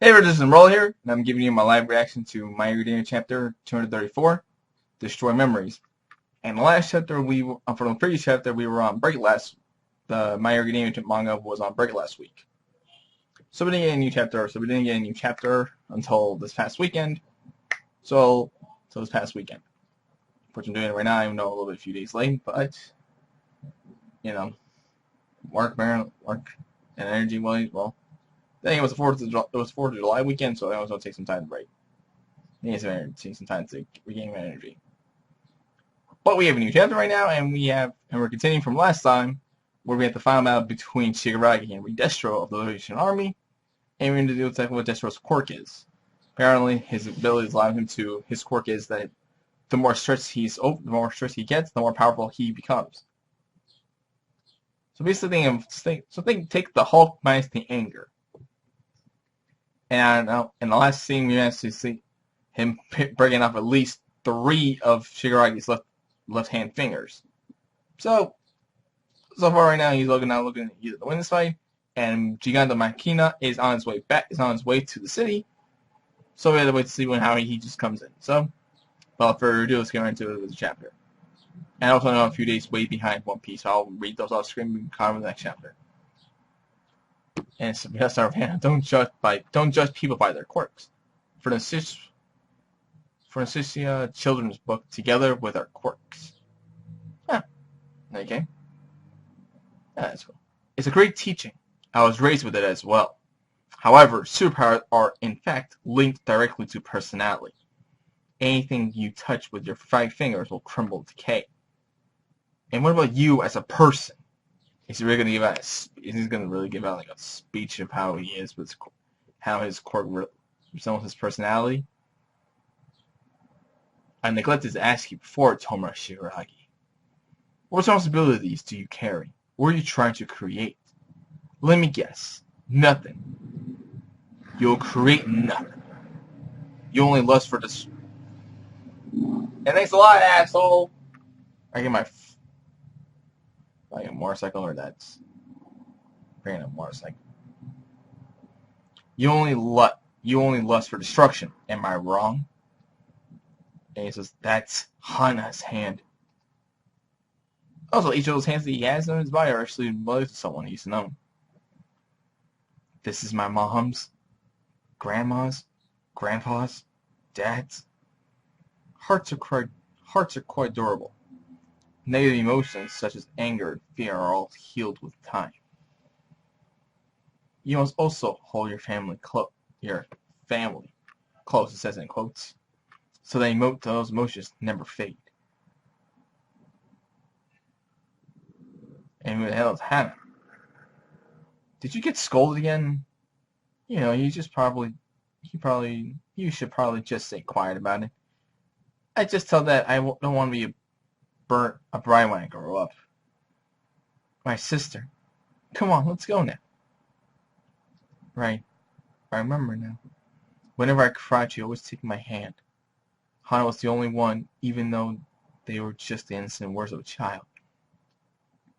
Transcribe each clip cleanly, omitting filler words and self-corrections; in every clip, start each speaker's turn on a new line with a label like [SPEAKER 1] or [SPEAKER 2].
[SPEAKER 1] Hey, this is Roll here, and I'm giving you my live reaction to My Hero Academia chapter 234, Destroy Memories. And the last chapter, from the previous chapter, we were on break the My Hero Academia manga was on break last week. So we didn't get a new chapter until this past weekend. So this past weekend. Which I'm doing it right now, I know a few days late, but, you know, work and energy wise, well, I think it was the 4th of July weekend, so I was going to take some time to break. I need some time to regain my energy. But we have a new chapter right now, and we're continuing from last time, where we have to find out between Shigaraki and Destro of the Liberation Army, and we're going to do exactly what Destro's quirk is. Apparently, his abilities allow him to. His quirk is that the more stress he gets, the more powerful he becomes. So basically, take the Hulk minus the anger. And in the last scene, we managed to see him breaking off at least 3 of Shigaraki's left hand fingers. So far right now, he's looking to win this fight, and Gigante Machina is on his way to the city. So we have to wait to see how he just comes in. So, without further ado, let's get right into the chapter. And also, I'm a few days way behind One Piece, so I'll read those off screen and comment the next chapter. And it's best our hand. Don't judge people by their quirks. For the Cynthia children's book, Together with Our Quirks. Okay. That's cool. It's a great teaching. I was raised with it as well. However, superpowers are in fact linked directly to personality. Anything you touch with your 5 fingers will crumble and decay. And what about you as a person? Is he really going to give out like a speech of how he is with how his quirk resembles his personality? I neglected to ask you before, Tomura Shigaraki. What responsibilities do you carry? What are you trying to create? Let me guess. Nothing. You'll create nothing. You only lust for this. And thanks a lot, asshole. I get a motorcycle, or that's bringing a motorcycle. You only lust for destruction. Am I wrong? And he says, that's Hana's hand. Also, each of those hands that he has on his body are actually related to someone he used to know. This is my mom's, grandma's, grandpa's, dad's. Hearts are quite durable. Negative emotions such as anger and fear are all healed with time. You must also hold your family close. It says in quotes, so that those emotions never fade. And who the hell is Hana? Did you get scolded again? You know, you should probably just stay quiet about it. I just tell that I don't want to be a bride when I grow up. My sister. Come on, let's go now. Right. I remember now. Whenever I cried, she always took my hand. Hana was the only one, even though they were just the innocent words of a child.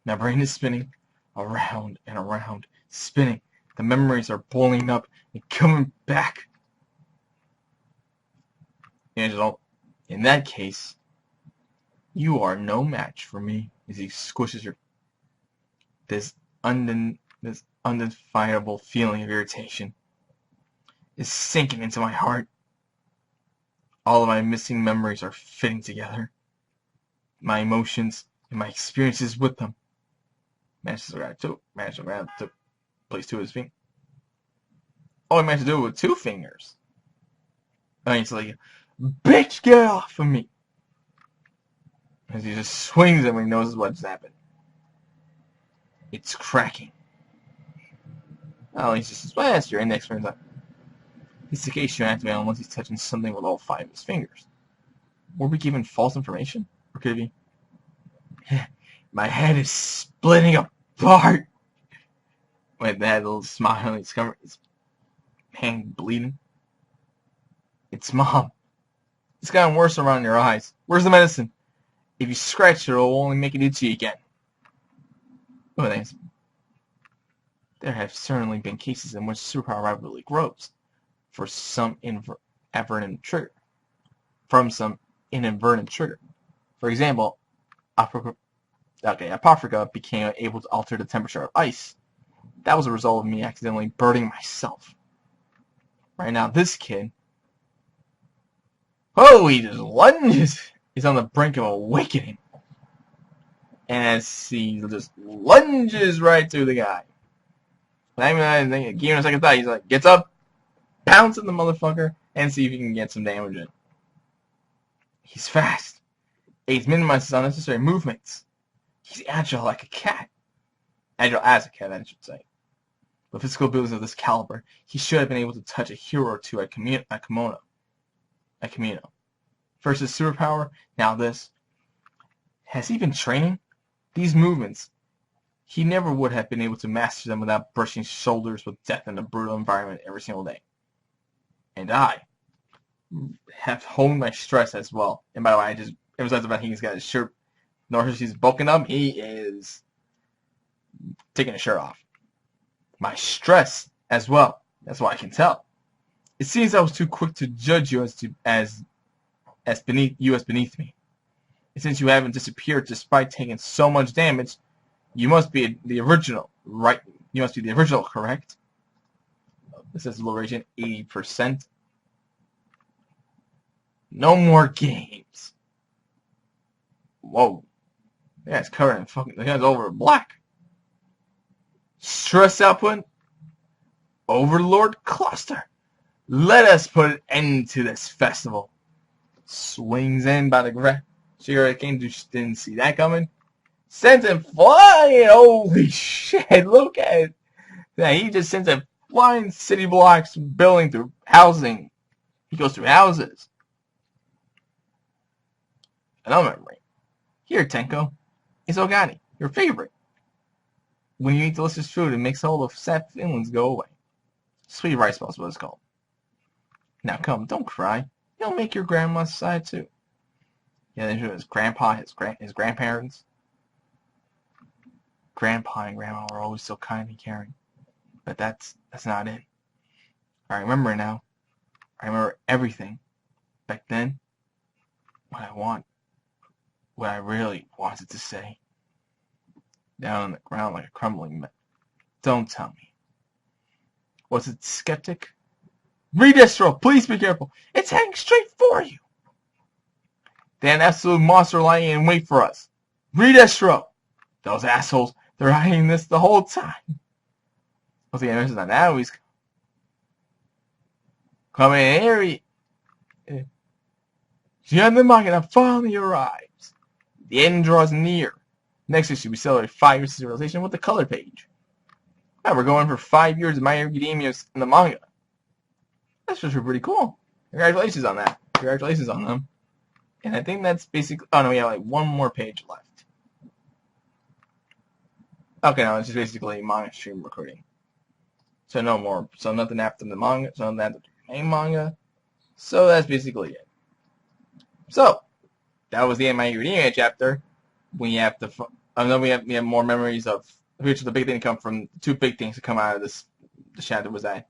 [SPEAKER 1] My brain is spinning around and around, spinning. The memories are boiling up and coming back. Angelo, in that case, you are no match for me. As he squishes this undefinable feeling of irritation is sinking into my heart. All of my missing memories are fitting together. My emotions and my experiences with them. Managed to grab to place 2 of his fingers. Oh, he managed to do it with 2 fingers. And he's like, bitch, get off of me. As he just swings him when he knows what's happened. It's cracking. Oh, he's just, well, that's your index finger. It's the case you activate unless he's touching something with all 5 of his fingers. Were we given false information? Or could it be? My head is splitting apart. With that little smile, his hand bleeding. It's Mom. It's gotten worse around your eyes. Where's the medicine? If you scratch it, it'll only make it itchy again. Oh, thanks. There have certainly been cases in which superpower rivalry grows, for some inadvertent trigger. From some inadvertent trigger. For example, Apocrypha became able to alter the temperature of ice. That was a result of me accidentally burning myself. Right now, this kid, he just lunges. He's on the brink of awakening. And as he just lunges right through the guy. Not even giving him a second thought. He's like, gets up, pounces the motherfucker, and see if he can get some damage in. He's fast. He's minimizes unnecessary movements. He's agile like a cat. Agile as a cat, I should say. With physical abilities of this caliber, he should have been able to touch a hero or two at Camino. First his superpower, now this. Has he been training? These movements, he never would have been able to master them without brushing shoulders with death in a brutal environment every single day. And I have honed my stress as well. And by the way, I just emphasize about he's got his shirt. Notice he's bulking up. He is taking his shirt off. My stress as well. That's what I can tell. It seems I was too quick to judge you as beneath me. And since you haven't disappeared despite taking so much damage, you must be the original, right? You must be the original, correct? This says low radiation, 80%. No more games. Whoa. The guy's covered in fucking, the guy's over black. Stress output. Overlord cluster. Let us put an end to this festival. Swings in by the ground. Sure, I didn't see that coming. Sends him flying. Holy shit, look at it. Yeah, he just sends him flying city blocks, building through housing. He goes through houses. Another memory. Here, Tenko. It's Ogani, your favorite. When you eat delicious food, it makes all the sad feelings go away. Sweet rice balls, what it's called. Now come, don't cry. You'll make your grandma sad too. Yeah, then his grandpa, his grandparents. Grandpa and grandma were always so kind and caring. But that's not it. I remember now. I remember everything. Back then, what I really wanted to say. Down on the ground like a crumbling mess. Don't tell me. Was it skeptic? Redestro, please be careful. It's heading straight for you. That absolute monster lying in wait for us. Redestro. Those assholes, they're hiding this the whole time. What's the answer to now? He's coming in here. The Machina finally arrives. The end draws near. Next issue, we celebrate 5 years of civilization with the color page. Now we're going for 5 years of My Hero Academia in the manga. That's just pretty cool. Congratulations on that. Congratulations on them. And I think that's basically... Oh, no, we have like one more page left. Okay, no, it's just basically manga stream recording. So no more. So nothing after the manga. So nothing after the main manga. So that's basically it. So, that was the end of My Hero Academia chapter. We have more memories of which the big thing to come from. Two big things to come out of this chapter was that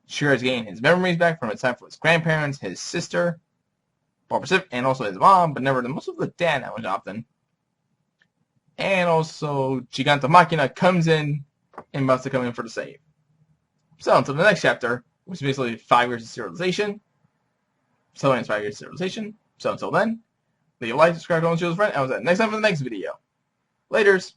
[SPEAKER 1] Shira's getting his memories back from his time for his grandparents, his sister, and also his mom, but never most of the dad that much often. And also Giganta Machina comes in and about to come in for the save. So until the next chapter, which is basically 5 years of serialization. So it's 5 years of serialization. So until then, leave a like, subscribe, comment, share with a friend, and I'll see you next time for the next video. Laters!